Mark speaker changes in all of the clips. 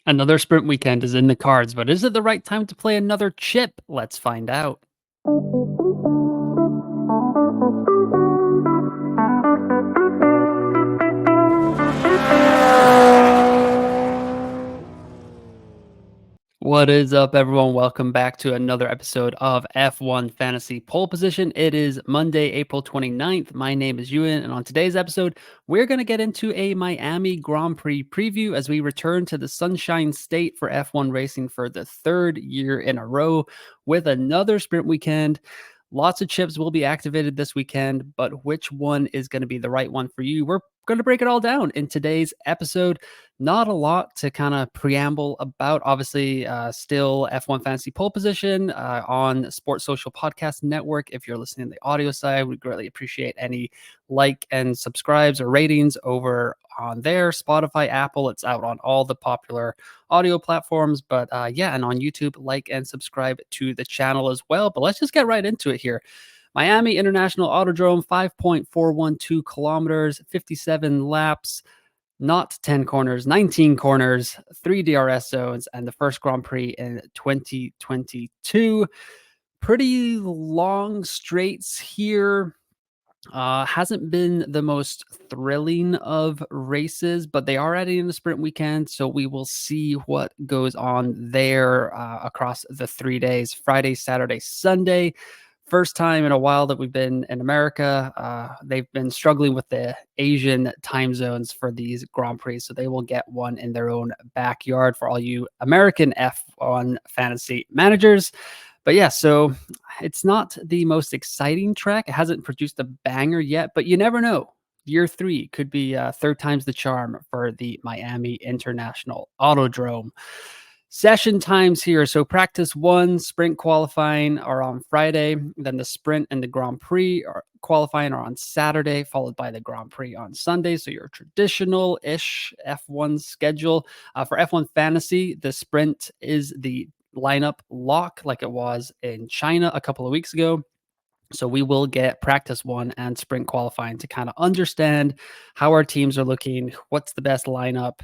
Speaker 1: Another sprint weekend is in the cards, but is it the right time to play another chip? Let's find out. What is up, everyone? Welcome back to another episode of F1 Fantasy Pole Position. It is Monday, April 29th. My name is Ewan, and on today's episode, we're going to get into a Miami Grand Prix preview as we return to the Sunshine State for F1 racing for the third year in a row with another sprint weekend. Lots of chips will be activated this weekend, but which one is going to be the right one for you? We're going to break it all down in today's episode. Not a lot to kind of preamble about. Obviously, still F1 Fantasy Pole Position on Sports Social Podcast Network. If you're listening to the audio side, we greatly appreciate any like and subscribes or ratings over on there. Spotify, Apple, it's out on all the popular audio platforms. But yeah, and on YouTube, like and subscribe to the channel as well. But let's just get right into it here. Miami International Autodrome, 5.412 kilometers, 57 laps, not 10 corners, 19 corners, 3 DRS zones, and the first Grand Prix in 2022. Pretty long straights here. Hasn't been the most thrilling of races, but they are adding in the sprint weekend, so we will see what goes on there across the 3 days, Friday, Saturday, Sunday. First time in a while that we've been in America. They've been struggling with the Asian time zones for these Grand Prix, so they will get one in their own backyard for all you American F1 fantasy managers. But yeah, so it's not the most exciting track. It hasn't produced a banger yet, but you never know. Year 3 could be third time's the charm for the Miami International Autodrome. Session times here. So practice 1, sprint qualifying are on Friday. Then the sprint and the Grand Prix qualifying are on Saturday, followed by the Grand Prix on Sunday. So your traditional-ish F1 schedule. For F1 Fantasy, the sprint is the lineup lock like it was in China a couple of weeks ago. So we will get practice 1 and sprint qualifying to kind of understand how our teams are looking, what's the best lineup,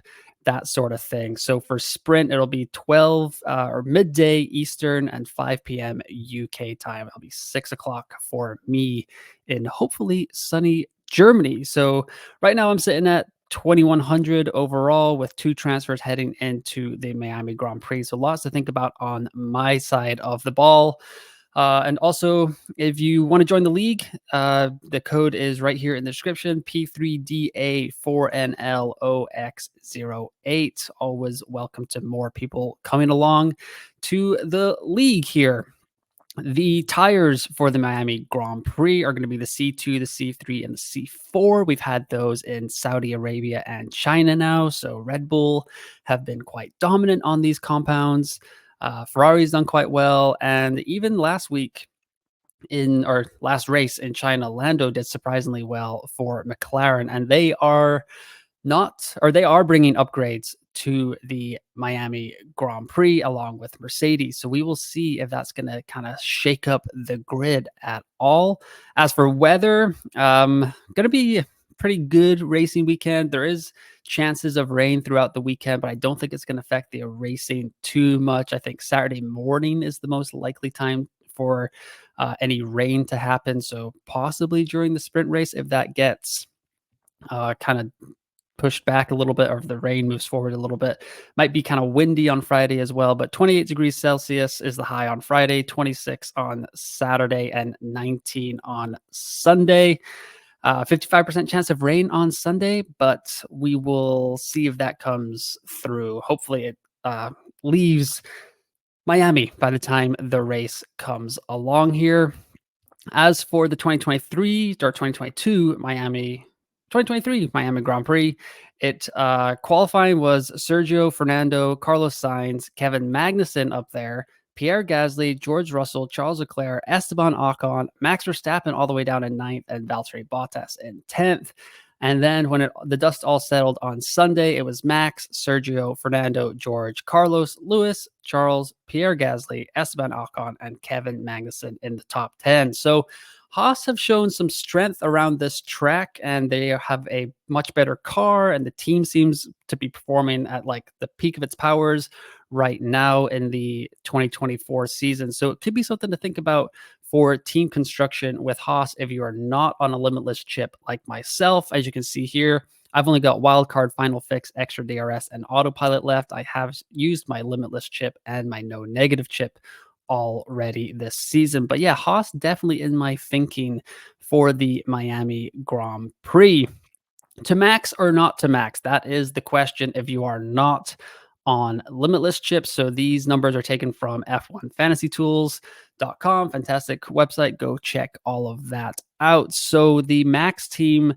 Speaker 1: that sort of thing. So for sprint, it'll be 12 or midday Eastern and 5 p.m. UK time. It'll be 6 o'clock for me in hopefully sunny Germany. So right now I'm sitting at 2,100 overall with 2 transfers heading into the Miami Grand Prix. So lots to think about on my side of the ball. And also, if you want to join the league, the code is right here in the description, P3DA4NLOX08. Always welcome to more people coming along to the league here. The tires for the Miami Grand Prix are going to be the C2, the C3, and the C4. We've had those in Saudi Arabia and China now. So Red Bull have been quite dominant on these compounds. Ferrari's done quite well. And even last week in our last race in China, Lando did surprisingly well for McLaren. And they are bringing upgrades to the Miami Grand Prix along with Mercedes. So we will see if that's going to kind of shake up the grid at all. As for weather, going to be a pretty good racing weekend. There is chances of rain throughout the weekend, but I don't think it's going to affect the racing too much. I think Saturday morning is the most likely time for any rain to happen. So possibly during the sprint race, if that gets kind of pushed back a little bit, or if the rain moves forward a little bit. Might be kind of windy on Friday as well, but 28 degrees Celsius is the high on Friday, 26 on Saturday, and 19 on Sunday. 55% chance of rain on Sunday, but we will see if that comes through. Hopefully it leaves Miami by the time the race comes along here. As for the 2023 Miami Grand Prix, it qualifying was Sergio, Fernando, Carlos Sainz, Kevin Magnussen up there, Pierre Gasly, George Russell, Charles Leclerc, Esteban Ocon, Max Verstappen all the way down in 9th, and Valtteri Bottas in 10th. And then when the dust all settled on Sunday, it was Max, Sergio, Fernando, George, Carlos, Lewis, Charles, Pierre Gasly, Esteban Ocon, and Kevin Magnussen in the top 10. So Haas have shown some strength around this track, and they have a much better car, and the team seems to be performing at like the peak of its powers right now in the 2024 season. So it could be something to think about for team construction with Haas if you are not on a limitless chip like myself. As you can see here, I've only got wildcard, final fix, extra DRS, and autopilot left. I have used my limitless chip and my no negative chip already this season. But yeah, Haas definitely in my thinking for the Miami Grand Prix. To max or not to max? That is the question if you are not on limitless chips. So these numbers are taken from F1fantasytools.com. Fantastic website. Go check all of that out. So the max team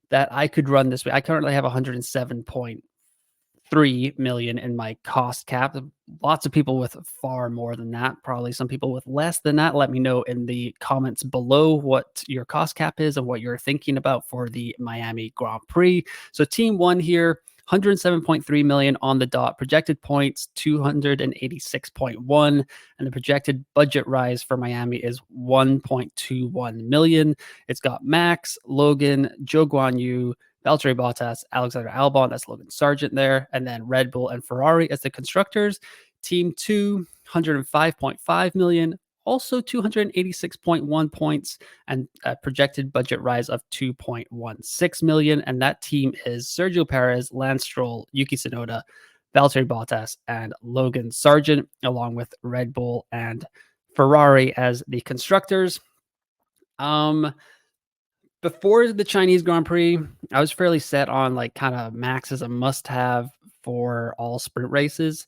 Speaker 1: that I could run this way, I currently have 107.3 million in my cost cap. Lots of people with far more than that, probably some people with less than that. Let me know in the comments below what your cost cap is and what you're thinking about for the Miami Grand Prix. So team one here, 107.3 million on the dot, projected points 286.1, and the projected budget rise for Miami is 1.21 million. It's got Max, Logan, Joe Guan Yu, Valtteri Bottas, Alexander Albon, that's Logan Sargent there, and then Red Bull and Ferrari as the constructors. Team 2, 105.5 million, also 286.1 points, and a projected budget rise of 2.16 million. And that team is Sergio Perez, Lance Stroll, Yuki Tsunoda, Valtteri Bottas, and Logan Sargent, along with Red Bull and Ferrari as the constructors. Before the Chinese Grand Prix, I was fairly set on like kind of Max as a must have for all sprint races.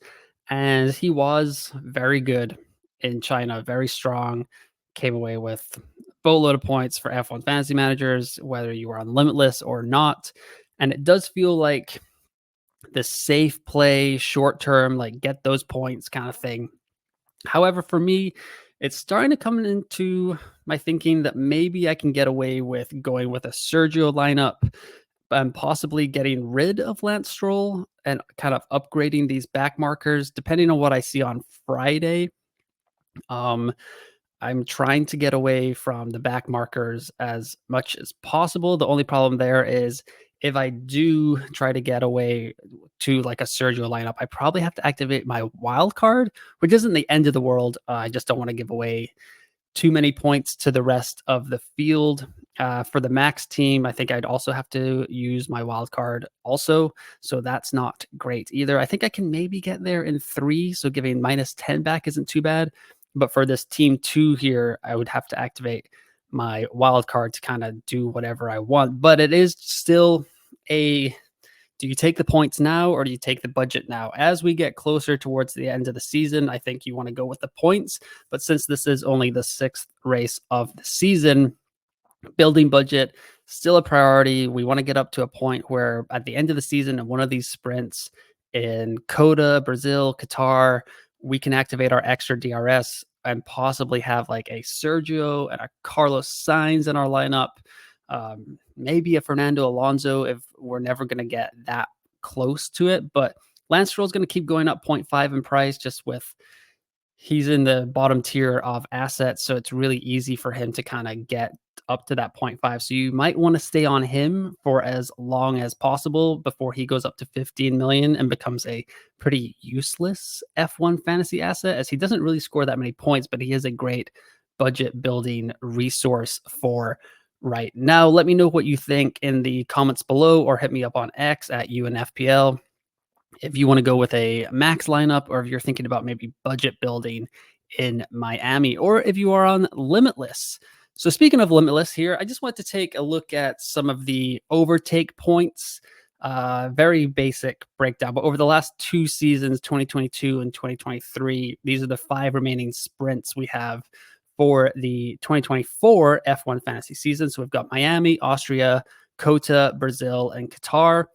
Speaker 1: And he was very good in China, very strong, came away with a boatload of points for F1 fantasy managers, whether you were on limitless or not. And it does feel like the safe play, short term, like get those points kind of thing. However, for me, it's starting to come into my thinking that maybe I can get away with going with a Sergio lineup and possibly getting rid of Lance Stroll and kind of upgrading these back markers depending on what I see on Friday. Um, I'm trying to get away from the back markers as much as possible. The only problem there is if I do try to get away to like a Sergio lineup, I probably have to activate my wild card, which isn't the end of the world. I just don't want to give away too many points to the rest of the field. For the max team, I think I'd also have to use my wild card also. So that's not great either. I think I can maybe get there in 3. So giving -10 back isn't too bad. But for this team 2 here, I would have to activate my wild card to kind of do whatever I want. But it is still a do you take the points now or do you take the budget now? As we get closer towards the end of the season, I think you want to go with the points. But since this is only the 6th race of the season, building budget still a priority. We want to get up to a point where at the end of the season in one of these sprints in Coda, Brazil, Qatar, we can activate our extra DRS and possibly have like a Sergio and a Carlos Sainz in our lineup. Maybe a Fernando Alonso if we're never going to get that close to it. But Lance Stroll is going to keep going up 0.5 in price just with he's in the bottom tier of assets. So it's really easy for him to kind of get up to that 0.5. So you might want to stay on him for as long as possible before he goes up to 15 million and becomes a pretty useless F1 fantasy asset, as he doesn't really score that many points, but he is a great budget building resource for right now. Let me know what you think in the comments below or hit me up on X at UNFPL if you want to go with a max lineup or if you're thinking about maybe budget building in Miami or if you are on limitless. So speaking of limitless here, I just want to take a look at some of the overtake points. Very basic breakdown, but over the last 2 seasons, 2022 and 2023, these are the 5 remaining sprints we have for the 2024 F1 fantasy season. So we've got Miami, Austria, Kota, Brazil, and Qatar.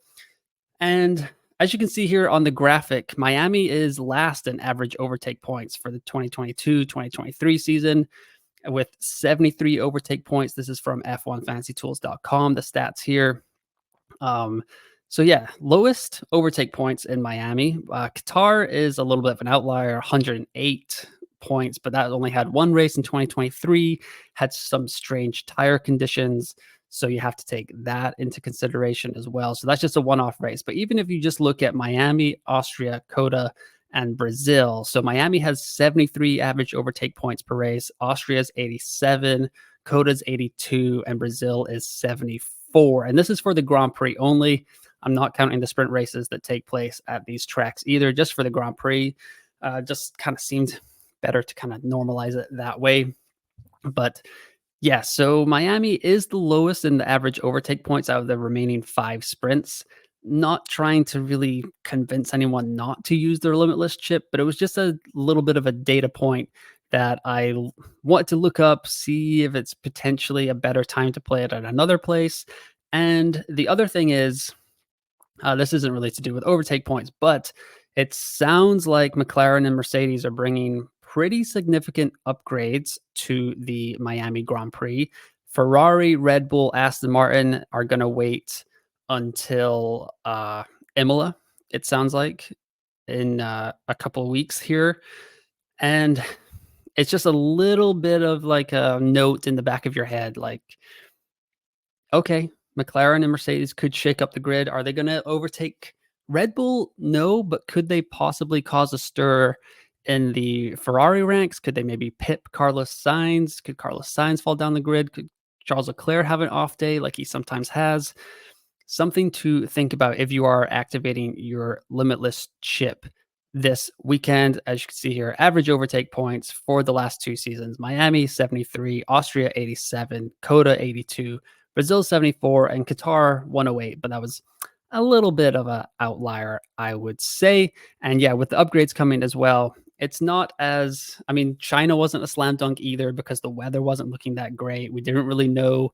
Speaker 1: And as you can see here on the graphic, Miami is last in average overtake points for the 2022-2023 season with 73 overtake points. This is from F1fantasytools.com, the stats here. So yeah, lowest overtake points in Miami. Qatar is a little bit of an outlier, 108 points, but that only had one race in 2023, had some strange tire conditions. So you have to take that into consideration as well. So that's just a one-off race. But even if you just look at Miami, Austria, Coda, and Brazil. So Miami has 73 average overtake points per race. Austria's 87, Coda's 82, and Brazil is 74. And this is for the Grand Prix only. I'm not counting the sprint races that take place at these tracks either, just for the Grand Prix. Just kind of seemed better to kind of normalize it that way. But yeah, so Miami is the lowest in the average overtake points out of the remaining 5 sprints. Not trying to really convince anyone not to use their limitless chip, but it was just a little bit of a data point that want to look up, see if it's potentially a better time to play it at another place. And the other thing is, this isn't really to do with overtake points, but it sounds like McLaren and Mercedes are bringing pretty significant upgrades to the Miami Grand Prix. Ferrari, Red Bull, Aston Martin are going to wait until Imola, it sounds like, in a couple of weeks here. And it's just a little bit of like a note in the back of your head, like, okay, McLaren and Mercedes could shake up the grid. Are they going to overtake Red Bull? No, but could they possibly cause a stir in the Ferrari ranks? Could they maybe pip Carlos Sainz? Could Carlos Sainz fall down the grid? Could Charles Leclerc have an off day like he sometimes has? Something to think about if you are activating your limitless chip this weekend. As you can see here, average overtake points for the last 2 seasons: Miami 73, Austria 87, Coda 82, Brazil 74, and Qatar 108. But that was a little bit of an outlier, I would say. And yeah, with the upgrades coming as well, it's not as, I mean, China wasn't a slam dunk either because the weather wasn't looking that great. We didn't really know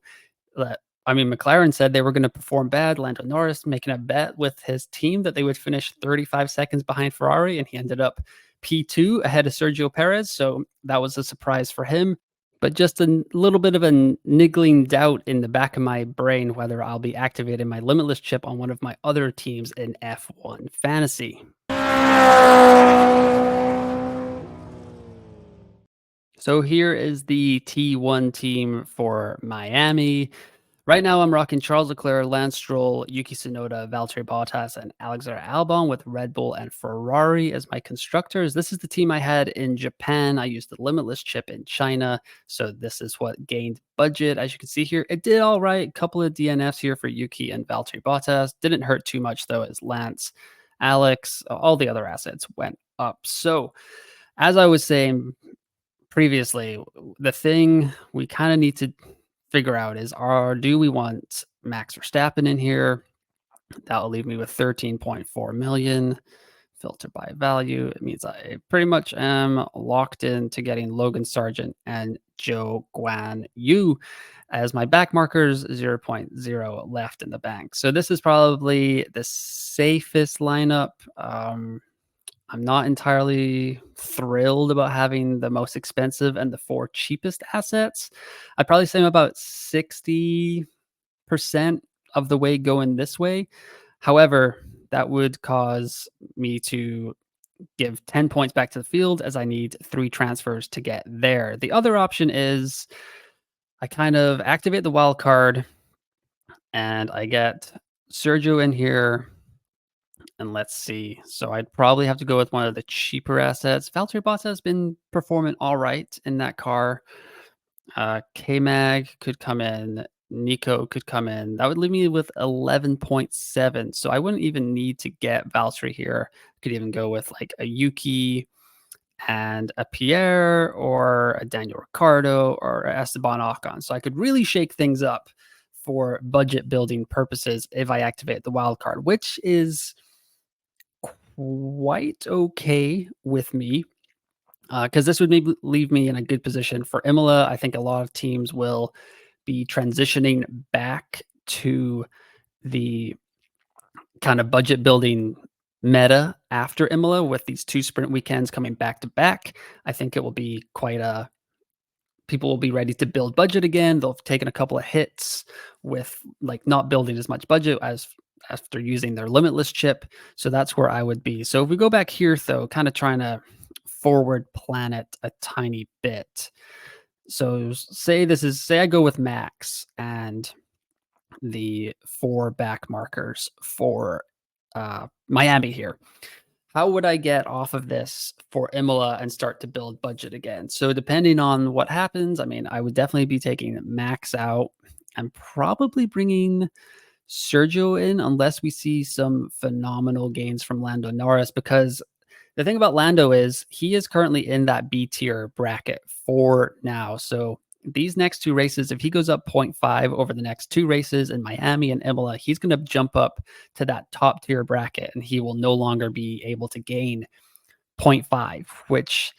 Speaker 1: that. I mean, McLaren said they were going to perform bad. Lando Norris making a bet with his team that they would finish 35 seconds behind Ferrari, and he ended up P2 ahead of Sergio Perez. So that was a surprise for him. But just a little bit of a niggling doubt in the back of my brain whether I'll be activating my limitless chip on one of my other teams in F1 Fantasy. So here is the T1 team for Miami. Right now, I'm rocking Charles Leclerc, Lance Stroll, Yuki Tsunoda, Valtteri Bottas, and Alexander Albon with Red Bull and Ferrari as my constructors. This is the team I had in Japan. I used the limitless chip in China, so this is what gained budget. As you can see here, it did all right. Couple of DNFs here for Yuki and Valtteri Bottas. Didn't hurt too much, though, as Lance, Alex, all the other assets went up. So, as I was saying previously, the thing we kind of need to figure out is, do we want Max Verstappen in here? That will leave me with 13.4 million. Filter by value. It means I pretty much am locked into getting Logan Sargent and Joe Guan Yu as my back markers. 0.0 left in the bank. So this is probably the safest lineup. I'm not entirely thrilled about having the most expensive and the 4 cheapest assets. I'd probably say I'm about 60% of the way going this way. However, that would cause me to give 10 points back to the field as I need 3 transfers to get there. The other option is I kind of activate the wild card and I get Sergio in here. And let's see. So I'd probably have to go with one of the cheaper assets. Valtteri Bottas has been performing all right in that car. K-Mag could come in. Nico could come in. That would leave me with 11.7. So I wouldn't even need to get Valtteri here. I could even go with like a Yuki and a Pierre or a Daniel Ricciardo or a Esteban Ocon. So I could really shake things up for budget building purposes if I activate the wild card, which is quite okay with me, because this would maybe leave me in a good position for Imola. I think a lot of teams will be transitioning back to the kind of budget building meta after Imola with these 2 sprint weekends coming back to back. I think it will be quite a people will be ready to build budget again. They'll have taken a couple of hits with like not building as much budget as after using their limitless chip. So that's where I would be. So if we go back here, though, kind of trying to forward plan it a tiny bit. So say I go with Max and the 4 back markers for Miami here. How would I get off of this for Imola and start to build budget again? So depending on what happens, I mean, I would definitely be taking Max out and probably bringing Sergio in unless we see some phenomenal gains from Lando Norris, because the thing about Lando is he is currently in that B tier bracket for now. So these next 2 races, if he goes up point 0.5 over the next 2 races in Miami and Imola, he's going to jump up to that top tier bracket and he will no longer be able to gain point 0.5, which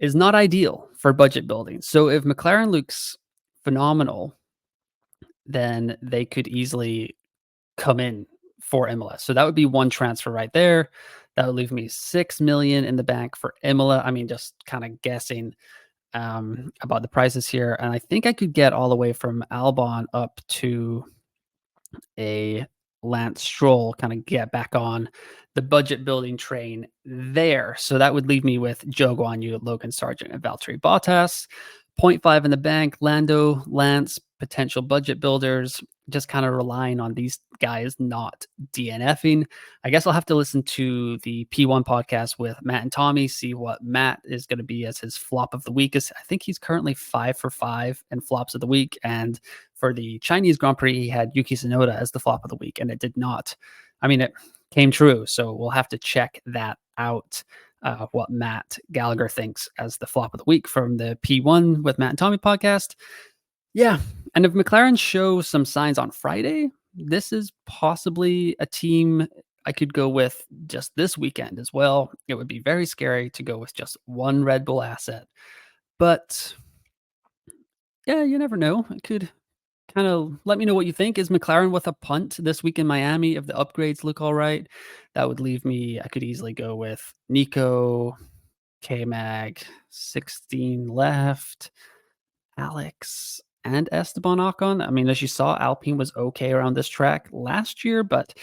Speaker 1: is not ideal for budget building. So if McLaren looks phenomenal, then they could easily come in for Imola. So that would be one transfer right there. That would leave me 6 million in the bank for Imola. I mean, just kind of guessing about the prices here. And I think I could get all the way from Albon up to a Lance Stroll, kind of get back on the budget building train there. So that would leave me with Joe Guan Yu, Logan Sargent, and Valtteri Bottas. Point 0.5 in the bank, Lando, Lance, potential budget builders, just kind of relying on these guys not DNFing. I guess I'll have to listen to the P1 podcast with Matt and Tommy, see what Matt is going to be as his flop of the week. I think he's currently 5 for 5 in flops of the week. And for the Chinese Grand Prix, he had Yuki Tsunoda as the flop of the week, and it did not. I mean, it came true. So we'll have to check that out. What Matt Gallagher thinks as the flop of the week from the P1 with Matt and Tommy podcast. Yeah. And if McLaren show some signs on Friday, this is possibly a team I could go with just this weekend as well. It would be very scary to go with just one Red Bull asset. But yeah, you never know. It could kind of let me know what you think. Is McLaren with a punt this week in Miami? If the upgrades look all right, that would leave me, I could easily go with Nico, K-Mag, 16 left, Alex, and Esteban Ocon. I mean, as you saw, Alpine was okay around this track last year, but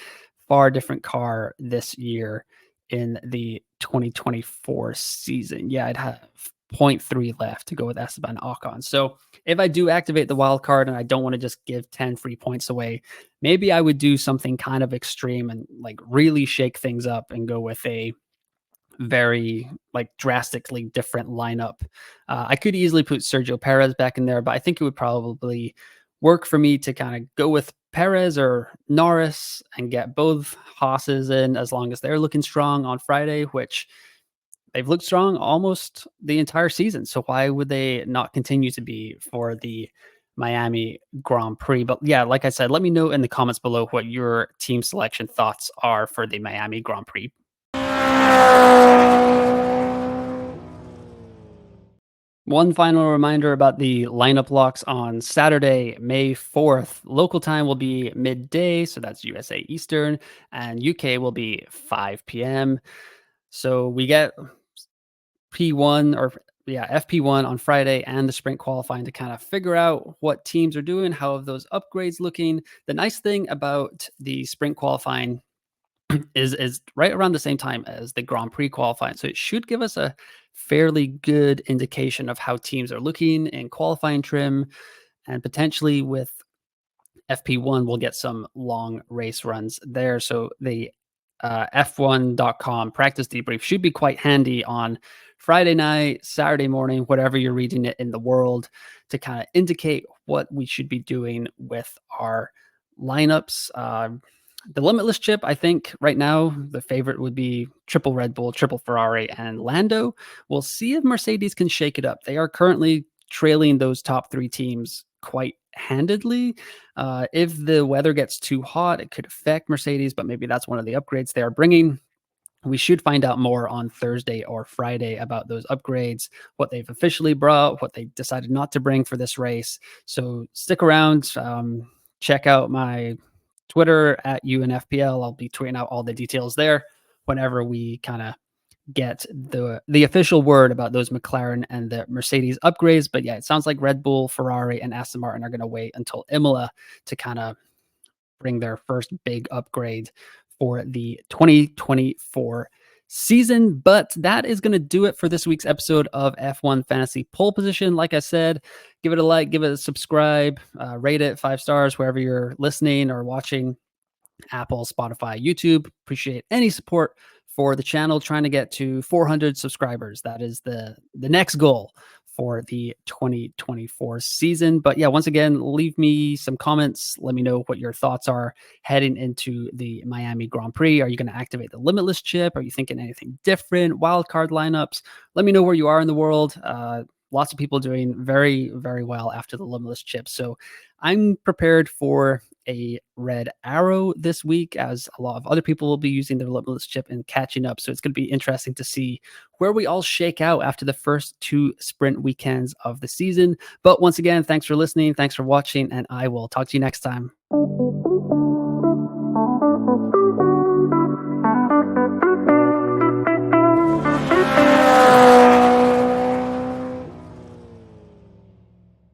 Speaker 1: far different car this year in the 2024 season. Yeah, I'd have 0.3 left to go with Esteban Ocon. So if I do activate the wild card and I don't want to just give 10 free points away, maybe I would do something kind of extreme and like really shake things up and go with a very like drastically different lineup. I could easily put Sergio Perez back in there, but I think it would probably work for me to kind of go with Perez or Norris and get both Haas's in as long as they're looking strong on Friday, which they've looked strong almost the entire season. So why would they not continue to be for the Miami Grand Prix? But yeah, like I said, let me know in the comments below what your team selection thoughts are for the Miami Grand Prix. One final reminder about the lineup locks on Saturday, May 4th. Local time will be midday, so that's USA Eastern, and UK will be 5 p.m. So we get P1 or FP1 on Friday and the sprint qualifying to kind of figure out what teams are doing, how have those upgrades looking. The nice thing about the sprint qualifying is right around the same time as the Grand Prix qualifying. So it should give us a fairly good indication of how teams are looking in qualifying trim, and potentially with FP1 we'll get some long race runs there. So the F1.com practice debrief should be quite handy on Friday night, Saturday morning, whatever you're reading it in the world, to kind of indicate what we should be doing with our lineups. The limitless chip, I think right now the favorite would be triple Red Bull, triple Ferrari, and Lando. We'll see if Mercedes can shake it up. They are currently trailing those top 3 teams quite handedly. If the weather gets too hot, it could affect Mercedes, but maybe that's one of the upgrades they are bringing. We should find out more on Thursday or Friday about those upgrades, what they've officially brought, what they decided not to bring for this race. So stick around, check out my Twitter at UNFPL. I'll be tweeting out all the details there whenever we kind of get the official word about those McLaren and the Mercedes upgrades. But yeah, it sounds like Red Bull, Ferrari, and Aston Martin are going to wait until Imola to kind of bring their first big upgrade for the 2024 season. But that is going to do it for this week's episode of F1 Fantasy Pole Position. Like I said, give it a like, give it a subscribe, rate it 5 stars wherever you're listening or watching. Apple, Spotify, YouTube. Appreciate any support for the channel. Trying to get to 400 subscribers. That is the next goal for the 2024 season. But yeah, once again, leave me some comments. Let me know what your thoughts are heading into the Miami Grand Prix. Are you going to activate the Limitless chip? Are you thinking anything different? Wildcard lineups? Let me know where you are in the world. Lots of people doing very, very well after the Limitless chip. So I'm prepared for a red arrow this week, as a lot of other people will be using their Limitless chip and catching up. So it's going to be interesting to see where we all shake out after the first 2 sprint weekends of the season. But once again, thanks for listening. Thanks for watching, and I will talk to you next time.